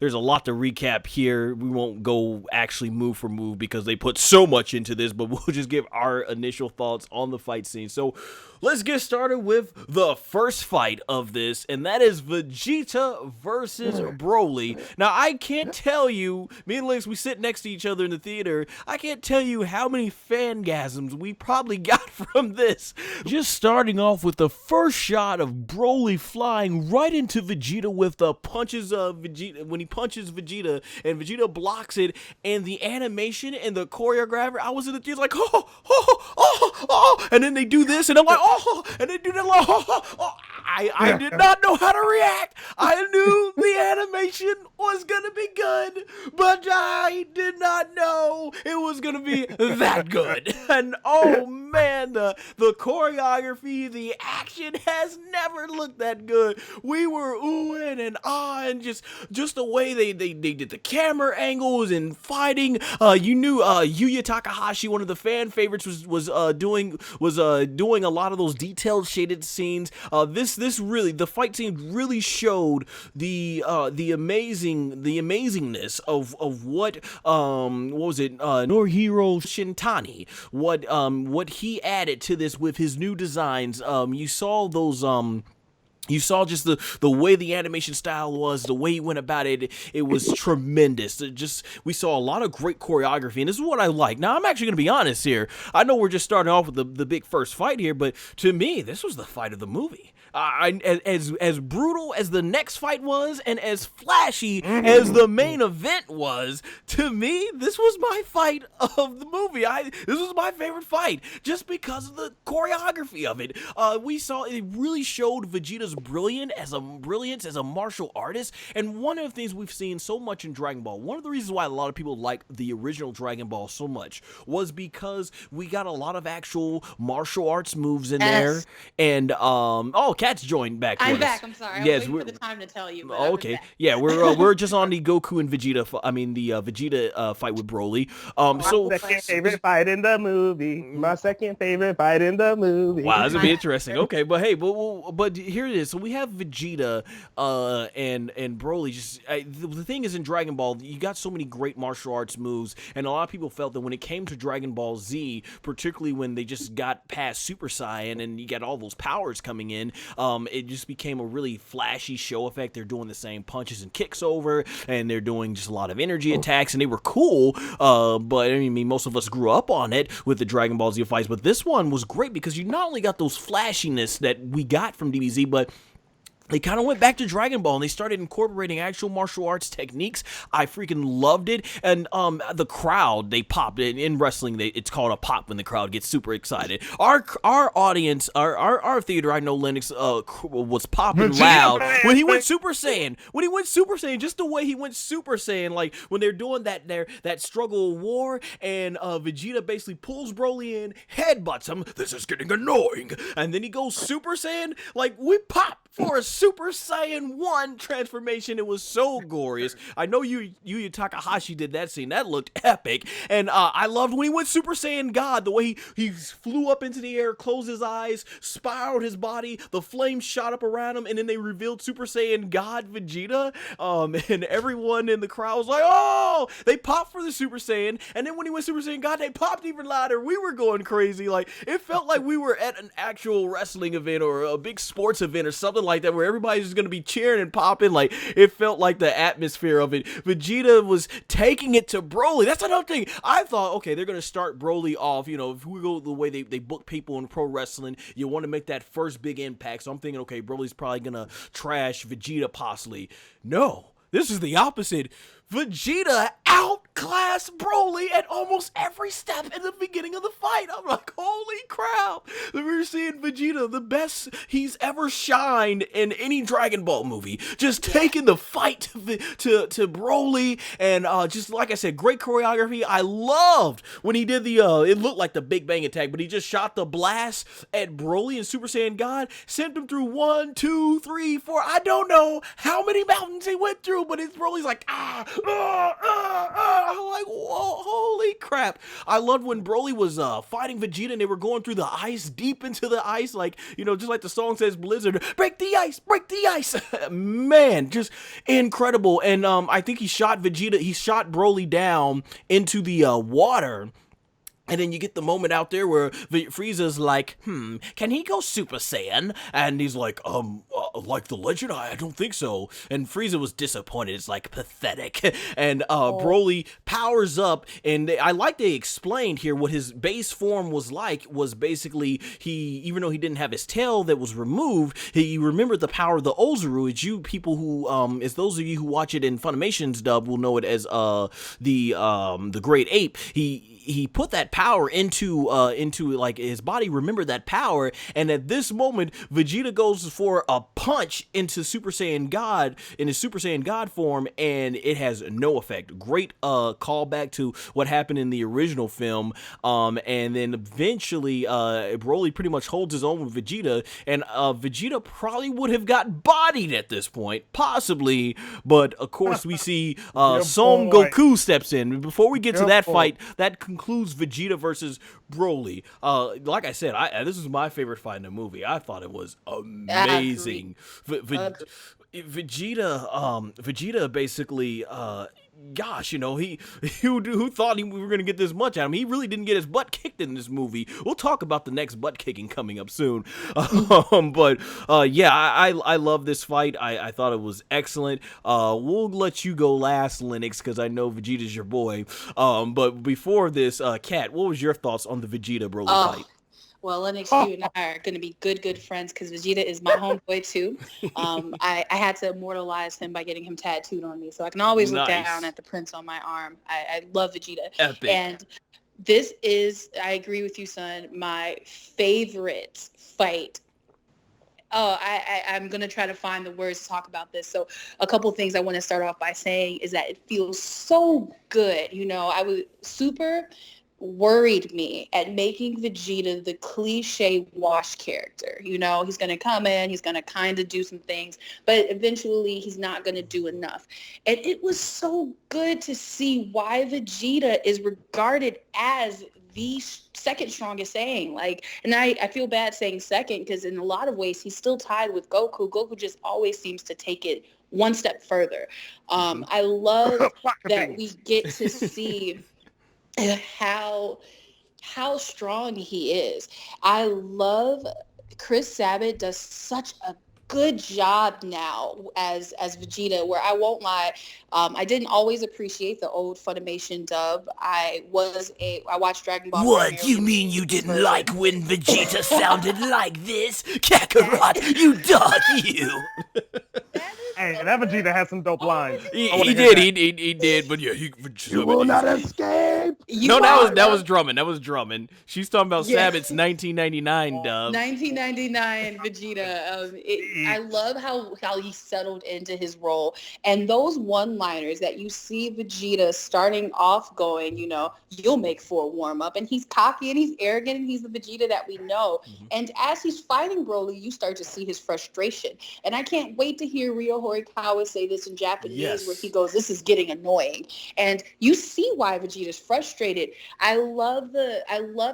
There's a lot to recap here. We won't go actually move for move because they put so much into this, but we'll just give our initial thoughts on the fight scene. So let's get started with the first fight of this, and that is Vegeta versus Broly. Now, I can't tell you, me and Lynx, we sit next to each other in the theater, I can't tell you how many fangasms we probably got from this. Just starting off with the first shot of Broly flying right into Vegeta with the punches of Vegeta, when he punches Vegeta, and Vegeta blocks it, and the animation and the choreographer, I was in the theater like, and then they do this, and I'm like, and they do that like, I did not know how to react. I knew the animation was gonna be good, but I did not know it was gonna be that good. And oh man, the choreography, the action has never looked that good. We were oohing and ahhing, just the way they did the camera angles and fighting. You knew Yuya Takahashi, one of the fan favorites, was doing a lot of those detailed shaded scenes. This really, the fight scene really showed the amazingness of what was it, Norihiro Shintani, what he added to this with his new designs. You saw those you saw just the way the animation style was, the way he went about it. It was tremendous. We saw a lot of great choreography, and this is what I like. Now, I'm actually going to be honest here. I know we're just starting off with the big first fight here, but to me, this was the fight of the movie. As brutal as the next fight was, and as flashy as the main event was, to me, this was my fight of the movie. This was my favorite fight, just because of the choreography of it. We saw it really showed Vegeta's brilliance as a martial artist, and one of the things we've seen so much in Dragon Ball, one of the reasons why a lot of people like the original Dragon Ball so much, was because we got a lot of actual martial arts moves in there, and Cat's joined back. I'm back. I'm sorry. Yes, I was waiting for the time to tell you. But okay. Yeah, we're just on the Goku and Vegeta. Vegeta fight with Broly. My second favorite fight in the movie. My second favorite fight in the movie. Wow, this would be interesting. Okay, but hey, but here it is. So we have Vegeta and Broly. The thing is, in Dragon Ball, you got so many great martial arts moves, and a lot of people felt that when it came to Dragon Ball Z, particularly when they just got past Super Saiyan and you got all those powers coming in, it just became a really flashy show effect. They're doing the same punches and kicks over, and they're doing just a lot of energy attacks, and they were cool, but I mean, most of us grew up on it with the Dragon Ball Z fights, but this one was great because you not only got those flashiness that we got from DBZ, but they kind of went back to Dragon Ball, and they started incorporating actual martial arts techniques. I freaking loved it. And the crowd, they popped. In wrestling, it's called a pop when the crowd gets super excited. Our audience, our theater, I know Linux was popping loud when he went Super Saiyan. When he went Super Saiyan, just the way he went Super Saiyan, like when they're doing that struggle of war, and Vegeta basically pulls Broly in, headbutts him. This is getting annoying. And then he goes Super Saiyan. Like, we pop for a Super Saiyan 1 transformation. It was so glorious. I know Yuya Takahashi did that scene. That looked epic. And I loved when he went Super Saiyan God, the way he flew up into the air, closed his eyes, spiraled his body, the flames shot up around him, and then they revealed Super Saiyan God Vegeta. And everyone in the crowd was like, oh! They popped for the Super Saiyan, and then when he went Super Saiyan God, they popped even louder. We were going crazy. Like, it felt like we were at an actual wrestling event or a big sports event or something like that, where everybody's just gonna be cheering and popping. Like, it felt like the atmosphere of it. Vegeta was taking it to Broly. That's another thing. I thought, okay, they're gonna start Broly off. You know, if we go the way they book people in pro wrestling, you want to make that first big impact. So I'm thinking, okay, Broly's probably gonna trash Vegeta possibly. No, this is the opposite. Vegeta outclassed Broly at almost every step in the beginning of the fight. I'm like, holy crap. We're seeing Vegeta, the best he's ever shined in any Dragon Ball movie. Just taking the fight to Broly, and just like I said, great choreography. I loved when he did the, it looked like the Big Bang attack, but he just shot the blast at Broly and Super Saiyan God, sent him through 1, 2, 3, 4. I don't know how many mountains he went through, but Broly's like, I'm like, whoa, holy crap. I loved when Broly was fighting Vegeta and they were going through the ice, deep into the ice, like, just like the song says, Blizzard, break the ice, man, just incredible. And I think he shot Broly down into the water. And then you get the moment out there where Frieza's like, can he go Super Saiyan? And he's like, like the legend? I don't think so. And Frieza was disappointed. It's like pathetic. And Broly powers up, and I like they explained here what his base form was like. Was basically even though he didn't have his tail that was removed, he remembered the power of the Ozaru. It's you people who, as those of you who watch it in Funimation's dub will know it as the Great Ape. He put that power into like his body, remembered that power, and at this moment Vegeta goes for a punch into Super Saiyan God in his Super Saiyan God form, and it has no effect. Great callback to what happened in the original film, and then eventually Broly pretty much holds his own with Vegeta, and Vegeta probably would have got bodied at this point, possibly, but of course we see Son Goku steps in. Before we get to that fight, that concludes Vegeta versus Broly. Like I said, this is my favorite fight in the movie. I thought it was amazing. Vegeta basically, gosh, who thought we were going to get this much out of him? He really didn't get his butt kicked in this movie. We'll talk about the next butt kicking coming up soon. But yeah, I love this fight. I thought it was excellent. We'll let you go last, Linux, because I know Vegeta's your boy. But before this, Kat, what was your thoughts on the Vegeta Broly fight? Well, Lennox, you and I are going to be good friends because Vegeta is my homeboy too. I had to immortalize him by getting him tattooed on me, so I can always look down at the prints on my arm. I love Vegeta. Epic. And this is, I agree with you, son, my favorite fight. I'm going to try to find the words to talk about this. So a couple things I want to start off by saying is that it feels so good. I was super worried me at making Vegeta the cliche wash character. He's going to come in, he's going to kind of do some things, but eventually he's not going to do enough. And it was so good to see why Vegeta is regarded as the second strongest Saiyan. And I feel bad saying second because in a lot of ways he's still tied with Goku. Goku just always seems to take it one step further. I love that we get to see how strong he is. I love Chris Sabat does such a good job now as Vegeta, where I won't lie, I didn't always appreciate the old Funimation dub. I watched Dragon Ball. What, you mean you didn't like when Vegeta sounded like this? Kakarot, you dog, you! Hey, that Vegeta had some dope lines. He did, but yeah, you will not escape. That was drumming. She's talking about Sabat's 1999 dub. 1999 Vegeta. I love how he settled into his role, and those one-liners that you see Vegeta starting off going, you'll make for a warm-up, and he's cocky and he's arrogant and he's the Vegeta that we know. Mm-hmm. And as he's fighting Broly, you start to see his frustration, and I can't wait to hear Ryo Horikawa say this in Japanese, where he goes, "This is getting annoying," and you see why Vegeta's frustrated. I love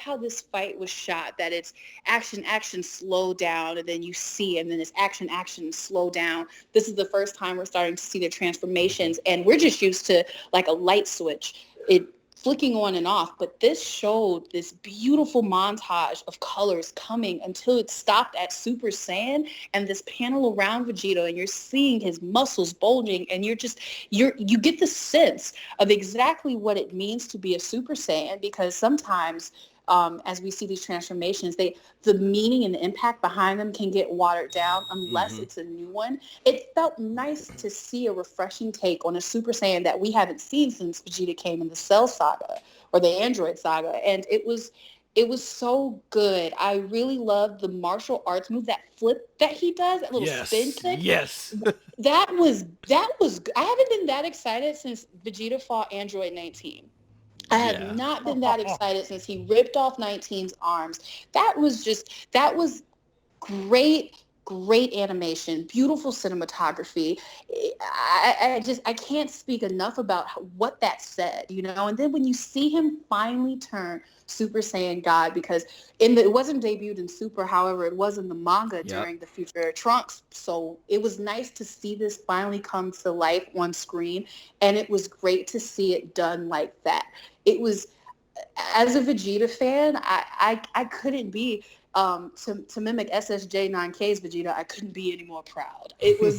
how this fight was shot. That it's action, slow down, and then you see, and then it's action, slow down. This is the first time we're starting to see the transformations, and we're just used to like a light switch, it flicking on and off, but this showed this beautiful montage of colors coming until it stopped at Super Saiyan and this panel around Vegeta, and you're seeing his muscles bulging, and you get the sense of exactly what it means to be a Super Saiyan, because sometimes as we see these transformations, the meaning and the impact behind them can get watered down unless it's a new one. It felt nice to see a refreshing take on a Super Saiyan that we haven't seen since Vegeta came in the Cell Saga or the Android Saga, and it was so good. I really loved the martial arts move, that flip that he does, that little spin kick. Yes. That was. I haven't been that excited since Vegeta fought Android 19. I have not been that excited since he ripped off 19's arms. That was great great animation, beautiful cinematography. I can't speak enough about what that said, you know. And then when you see him finally turn Super Saiyan God, because it wasn't debuted in Super, however, it was in the manga during the Future Trunks. So it was nice to see this finally come to life on screen, and it was great to see it done like that. It was, as a Vegeta fan, I couldn't be to mimic SSJ9K's Vegeta, I couldn't be any more proud. It was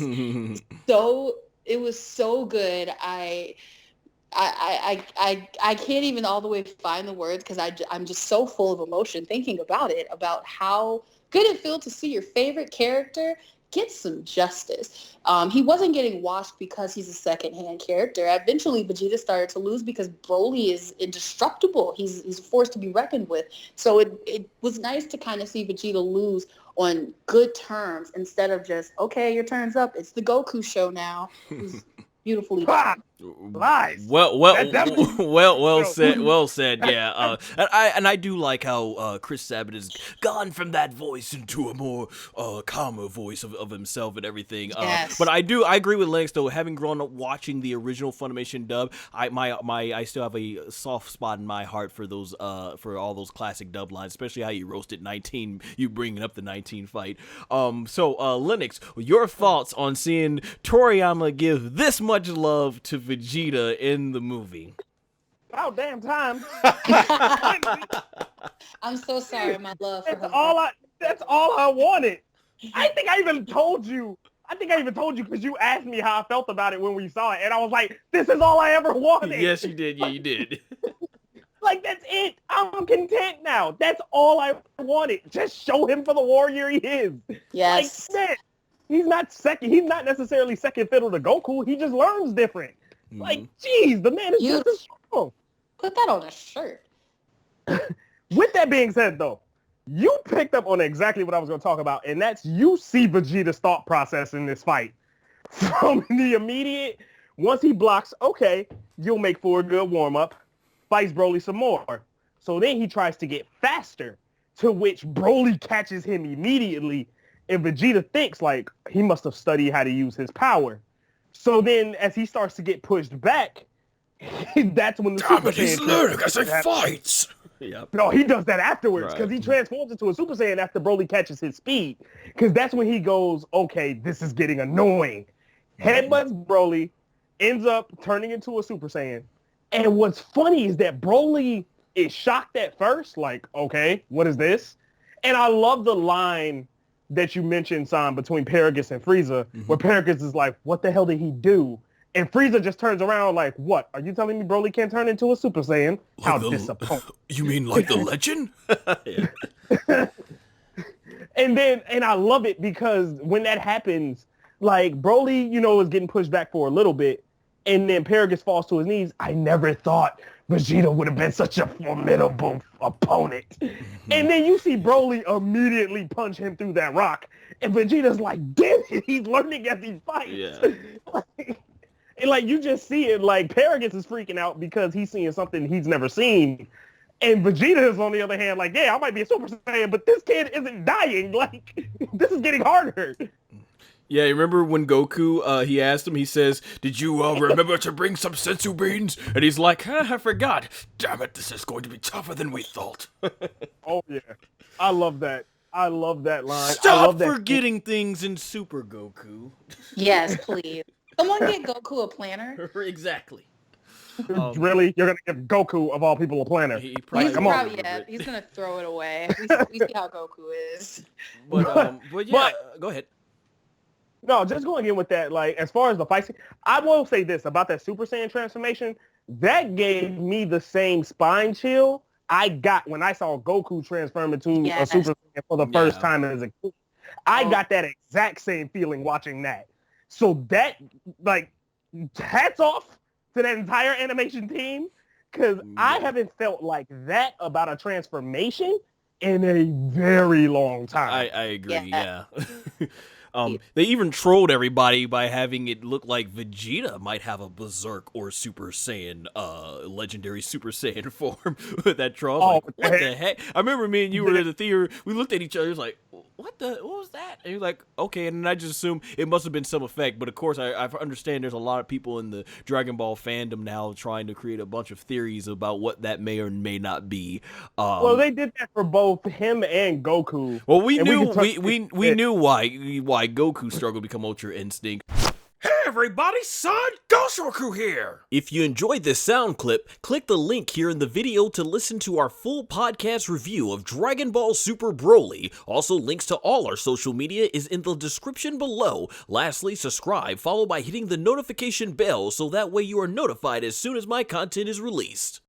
so good. I can't even all the way find the words, because I'm just so full of emotion thinking about it, about how good it feels to see your favorite character get some justice. He wasn't getting washed because he's a second-hand character. Eventually, Vegeta started to lose because Broly is indestructible. He's a force to be reckoned with. So it was nice to kind of see Vegeta lose on good terms instead of just, okay, your turn's up. It's the Goku show now. It was beautifully done. Lies. Well said. Yeah. And I do like how Chris Sabat has gone from that voice into a more calmer voice of himself and everything. Yes. But I agree with Lennox though. Having grown up watching the original Funimation dub, I still have a soft spot in my heart for those for all those classic dub lines, especially how you roasted 19. You bringing up the 19 fight. So Lennox, your thoughts on seeing Toriyama give this much love to Vegeta in the movie? About damn time. I'm so sorry, my love. That's all I wanted. I think I even told you because you asked me how I felt about it when we saw it, and I was like, "This is all I ever wanted." Yes, you did. Yeah, you did. Like, that's it. I'm content now. That's all I wanted. Just show him for the warrior he is. Yes. Like, man, he's not necessarily second fiddle to Goku. He just learns different. Mm-hmm. Like, geez, the man is just as strong. Put that on a shirt. With that being said, though, you picked up on exactly what I was going to talk about, and that's you see Vegeta's thought process in this fight. From the immediate, once he blocks, okay, you'll make for a good warm-up, fights Broly some more. So then he tries to get faster, to which Broly catches him immediately, and Vegeta thinks, like, he must have studied how to use his power. So then, as he starts to get pushed back, that's when the Super Saiyan... he's learning as he fights! Yep. No, he does that afterwards, because he transforms into a Super Saiyan after Broly catches his speed. Because that's when he goes, okay, this is getting annoying. Headbutts Broly, ends up turning into a Super Saiyan. And what's funny is that Broly is shocked at first, like, okay, what is this? And I love the line that you mentioned, Sam, between Paragus and Frieza, where Paragus is like, what the hell did he do? And Frieza just turns around like, what? Are you telling me Broly can't turn into a Super Saiyan? How disappointing. You mean like the legend? And I love it because when that happens, like, Broly, is getting pushed back for a little bit, and then Paragus falls to his knees. I never thought Vegeta would have been such a formidable opponent. And then you see Broly immediately punch him through that rock. And Vegeta's like, damn it, he's learning as he fights. Yeah. And you just see it, Paragus is freaking out because he's seeing something he's never seen. And Vegeta is, on the other hand, like, yeah, I might be a Super Saiyan, but this kid isn't dying. This is getting harder. Yeah, you remember when Goku, he asked him, he says, did you remember to bring some sensu beans? And he's like, I forgot. Damn it, this is going to be tougher than we thought. Oh, yeah. I love that. I love that line. Stop forgetting things in Super Goku. Yes, please. Someone get Goku a planner. Exactly. Really? You're going to give Goku, of all people, a planner? He's going to throw it away. We see how Goku is. But yeah, go ahead. No, just going in with that, as far as the fight scene, I will say this about that Super Saiyan transformation. That gave me the same spine chill I got when I saw Goku transform into a Super Saiyan for the first time as a kid. I got that exact same feeling watching that. So that, hats off to that entire animation team, because I haven't felt like that about a transformation in a very long time. I agree, yeah. They even trolled everybody by having it look like Vegeta might have a Berserk or Super Saiyan, legendary Super Saiyan form with that troll. I was like, what the heck? I remember me and you were in the theater. We looked at each other. It was like, what was that? And you're like, okay. And then I just assumed it must have been some effect. But of course, I understand there's a lot of people in the Dragon Ball fandom now trying to create a bunch of theories about what that may or may not be. Well, they did that for both him and Goku. Well, we knew why Goku struggled to become Ultra Instinct. Hey everybody, SONGOSHUAKU'S here! If you enjoyed this sound clip, click the link here in the video to listen to our full podcast review of Dragon Ball Super Broly. Also, links to all our social media is in the description below. Lastly, subscribe, followed by hitting the notification bell so that way you are notified as soon as my content is released.